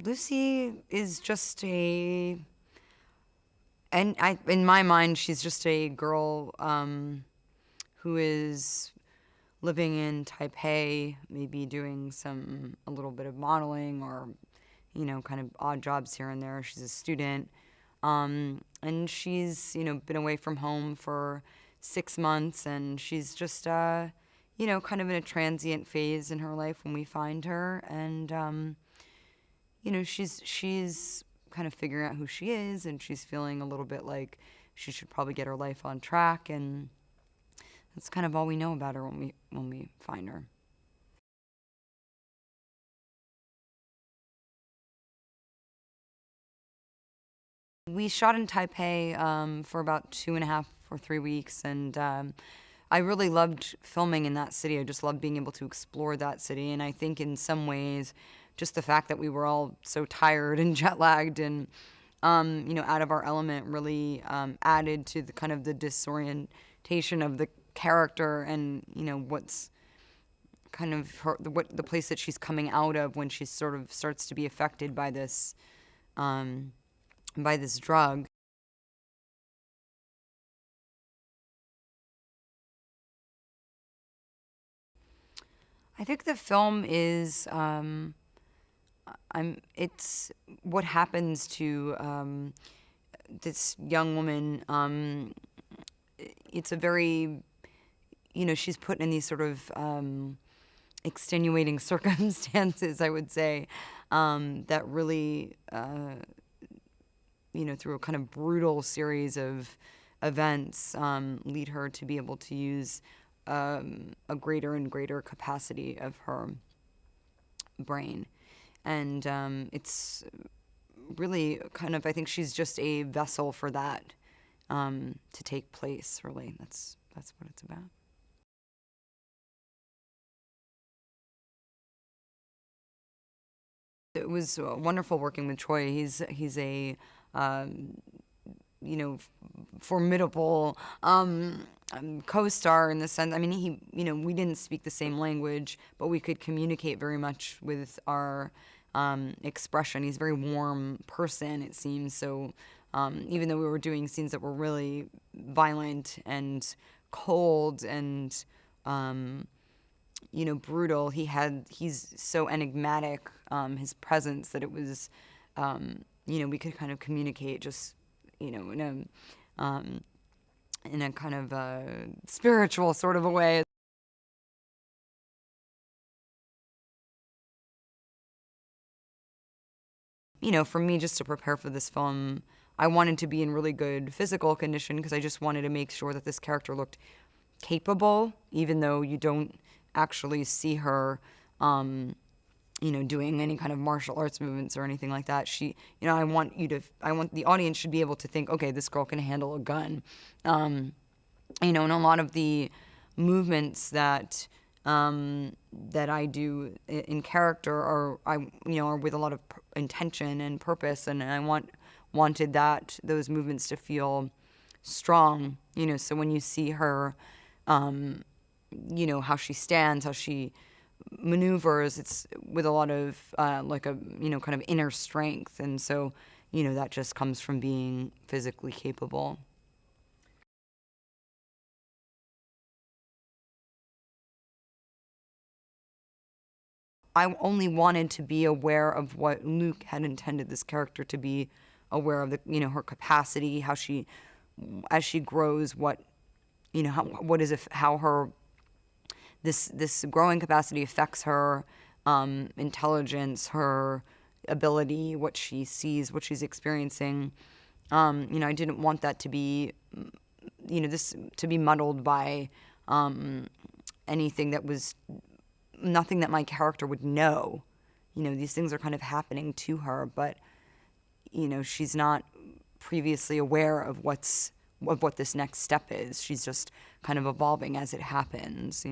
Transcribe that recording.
Lucy is just in my mind, she's just a girl who is living in Taipei, maybe doing a little bit of modeling or, kind of odd jobs here and there. She's a student. And she's, been away from home for 6 months, and she's just, kind of in a transient phase in her life when we find her. And, she's kind of figuring out who she is, and she's feeling a little bit like she should probably get her life on track, and that's kind of all we know about her when we find her. We shot in Taipei for about 2.5 or 3 weeks, and I really loved filming in that city. I just loved being able to explore that city, and I think in some ways, just the fact that we were all so tired and jet lagged and out of our element really added to the kind of the disorientation of the character, and what's kind of the place that she's coming out of when she sort of starts to be affected by this drug. I think the film is it's what happens to this young woman. It's a very, she's put in these sort of extenuating circumstances, I would say, that really, through a kind of brutal series of events, lead her to be able to use a greater and greater capacity of her brain. And it's really kind of, I think she's just a vessel for that to take place, really. That's what it's about. It was wonderful working with Choi. He's a formidable co-star in the sense. I mean, we didn't speak the same language, but we could communicate very much with our expression. He's a very warm person, it seems. So even though we were doing scenes that were really violent and cold and brutal, he's so enigmatic, his presence, that it was we could kind of communicate just in a kind of spiritual sort of a way. For me, just to prepare for this film, I wanted to be in really good physical condition because I just wanted to make sure that this character looked capable, even though you don't actually see her, doing any kind of martial arts movements or anything like that. I want the audience should be able to think, okay, this girl can handle a gun. And a lot of the movements that I do in character are with a lot of intention and purpose, and I wanted those movements to feel strong. So when you see her, how she stands, how she maneuvers, it's with a lot of kind of inner strength, and so that just comes from being physically capable. I only wanted to be aware of what Luke had intended this character to be aware of, her capacity, how she, as she grows, how her this growing capacity affects her intelligence, her ability, what she sees, what she's experiencing. I didn't want that to be, this to be muddled by anything that was nothing that my character would know. These things are kind of happening to her, but she's not previously aware of what this next step is. She's just kind of evolving as it happens.